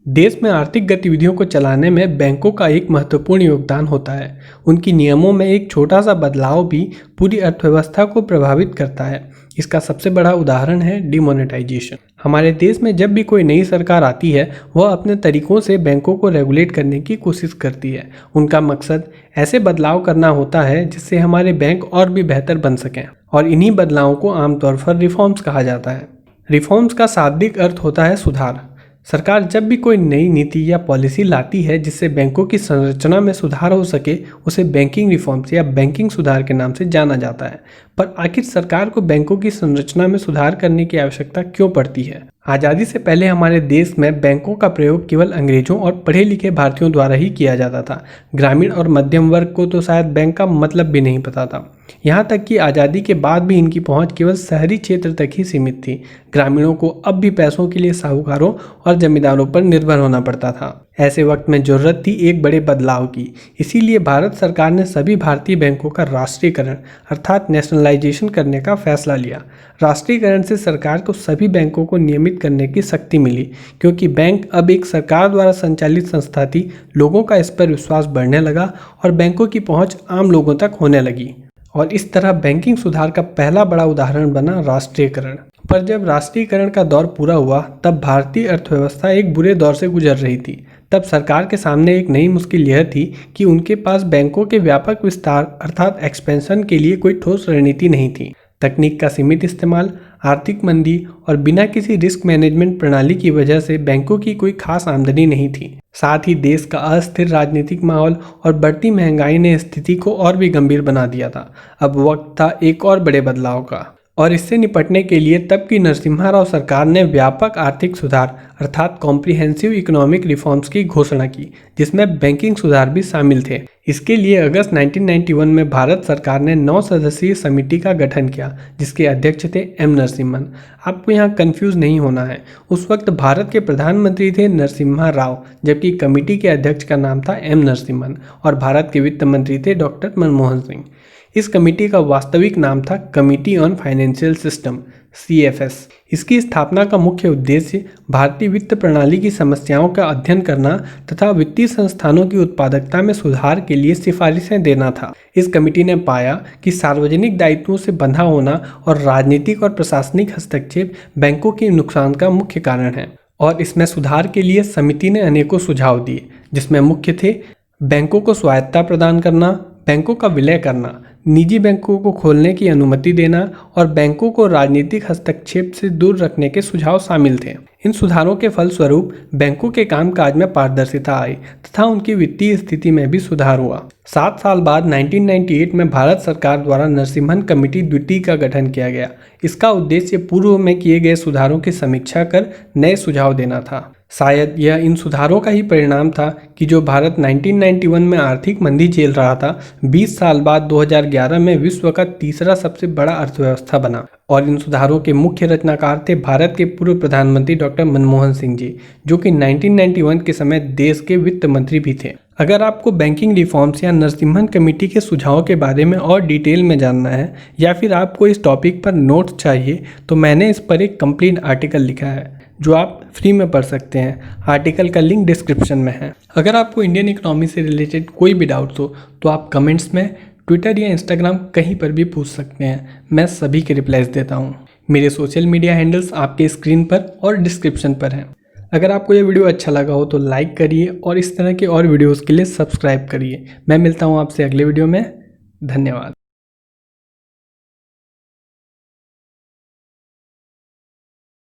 देश में आर्थिक गतिविधियों को चलाने में बैंकों का एक महत्वपूर्ण योगदान होता है। उनकी नियमों में एक छोटा सा बदलाव भी पूरी अर्थव्यवस्था को प्रभावित करता है। इसका सबसे बड़ा उदाहरण है डिमोनेटाइजेशन। हमारे देश में जब भी कोई नई सरकार आती है, वह अपने तरीकों से बैंकों को रेगुलेट करने की कोशिश करती है। उनका मकसद ऐसे बदलाव करना होता है जिससे हमारे बैंक और भी बेहतर बन सकें, और इन्हीं बदलावों को आमतौर पर रिफॉर्म्स कहा जाता है। रिफॉर्म्स का शाब्दिक अर्थ होता है सुधार। सरकार जब भी कोई नई नीति या पॉलिसी लाती है जिससे बैंकों की संरचना में सुधार हो सके, उसे बैंकिंग रिफॉर्म्स या बैंकिंग सुधार के नाम से जाना जाता है। पर आखिर सरकार को बैंकों की संरचना में सुधार करने की आवश्यकता क्यों पड़ती है? आज़ादी से पहले हमारे देश में बैंकों का प्रयोग केवल अंग्रेजों और पढ़े लिखे भारतीयों द्वारा ही किया जाता था। ग्रामीण और मध्यम वर्ग को तो शायद बैंक का मतलब भी नहीं पता था। यहाँ तक कि आज़ादी के बाद भी इनकी पहुँच केवल शहरी क्षेत्र तक ही सीमित थी। ग्रामीणों को अब भी पैसों के लिए साहूकारों और जमींदारों पर निर्भर होना पड़ता था। ऐसे वक्त में जरूरत थी एक बड़े बदलाव की। इसीलिए भारत सरकार ने सभी भारतीय बैंकों का राष्ट्रीयकरण अर्थात नेशनलाइजेशन करने का फैसला लिया। राष्ट्रीयकरण से सरकार को सभी बैंकों को नियमित करने की शक्ति मिली, क्योंकि बैंक अब एक सरकार द्वारा संचालित संस्था थी। लोगों का इस पर विश्वास बढ़ने लगा और बैंकों की पहुंच आम लोगों तक होने लगी, और इस तरह बैंकिंग सुधार का पहला बड़ा उदाहरण बना राष्ट्रीयकरण। पर जब राष्ट्रीयकरण का दौर पूरा हुआ, तब भारतीय अर्थव्यवस्था एक बुरे दौर से गुजर रही थी। तब सरकार के सामने एक नई मुश्किल यह थी कि उनके पास बैंकों के व्यापक विस्तार अर्थात एक्सपेंशन के लिए कोई ठोस रणनीति नहीं थी। तकनीक का सीमित इस्तेमाल, आर्थिक मंदी और बिना किसी रिस्क मैनेजमेंट प्रणाली की वजह से बैंकों की कोई खास आमदनी नहीं थी। साथ ही देश का अस्थिर राजनीतिक माहौल और बढ़ती महंगाई ने स्थिति को और भी गंभीर बना दिया था। अब वक्त था एक और बड़े बदलाव का, और इससे निपटने के लिए तब की नरसिम्हा राव सरकार ने व्यापक आर्थिक सुधार अर्थात कॉम्प्रिहेंसिव इकोनॉमिक रिफॉर्म्स की घोषणा की, जिसमें बैंकिंग सुधार भी शामिल थे। इसके लिए अगस्त 1991 में भारत सरकार ने 9 सदस्यीय समिति का गठन किया, जिसके अध्यक्ष थे एम नरसिम्हन। आपको यहाँ कंफ्यूज नहीं होना है, उस वक्त भारत के प्रधानमंत्री थे नरसिम्हा राव, जबकि कमेटी के अध्यक्ष का नाम था एम नरसिम्हन, और भारत के वित्त मंत्री थे डॉक्टर मनमोहन सिंह। इस कमेटी का वास्तविक नाम था committee on financial system CFS। इसकी स्थापना का मुख्य उद्देश्य भारतीय वित्त प्रणाली की समस्याओं का अध्ययन करना तथा वित्तीय संस्थानों की उत्पादकता में सुधार के लिए सिफारिशें देना था। इस कमेटी ने पाया कि सार्वजनिक दायित्वों से बंधा होना और राजनीतिक और प्रशासनिक हस्तक्षेप बैंकों के नुकसान का मुख्य कारण है, और इसमें सुधार के लिए समिति ने अनेकों सुझाव दिए, जिसमें मुख्य थे बैंकों को स्वायत्तता प्रदान करना, बैंकों का विलय करना, निजी बैंकों को खोलने की अनुमति देना और बैंकों को राजनीतिक हस्तक्षेप से दूर रखने के सुझाव शामिल थे। इन सुधारों के फलस्वरूप बैंकों के कामकाज में पारदर्शिता आई तथा उनकी वित्तीय स्थिति में भी सुधार हुआ। 7 साल बाद 1998 में भारत सरकार द्वारा नरसिम्हन कमेटी द्वितीय का गठन किया गया। इसका उद्देश्य पूर्व में किए गए सुधारों की समीक्षा कर नए सुझाव देना था। शायद यह इन सुधारों का ही परिणाम था कि जो भारत 1991 में आर्थिक मंदी झेल रहा था, 20 साल बाद 2011 में विश्व का तीसरा सबसे बड़ा अर्थव्यवस्था बना। और इन सुधारों के मुख्य रचनाकार थे भारत के पूर्व प्रधानमंत्री डॉक्टर मनमोहन सिंह जी, जो कि 1991 के समय देश के वित्त मंत्री भी थे। अगर आपको बैंकिंग रिफॉर्म्स या नरसिम्हन कमेटी के सुझावों के बारे में और डिटेल में जानना है, या फिर आपको इस टॉपिक पर नोट्स चाहिए, तो मैंने इस पर एक कंप्लीट आर्टिकल लिखा है जो आप फ्री में पढ़ सकते हैं। आर्टिकल का लिंक डिस्क्रिप्शन में है। अगर आपको इंडियन इकोनॉमी से रिलेटेड कोई भी डाउट्स हो तो आप कमेंट्स में, ट्विटर या इंस्टाग्राम कहीं पर भी पूछ सकते हैं। मैं सभी के रिप्लाईज देता हूँ। मेरे सोशल मीडिया हैंडल्स आपके स्क्रीन पर और डिस्क्रिप्शन पर हैं। अगर आपको ये वीडियो अच्छा लगा हो तो लाइक करिए और इस तरह के और वीडियोज़ के लिए सब्सक्राइब करिए। मैं मिलता हूँ आपसे अगले वीडियो में। धन्यवाद।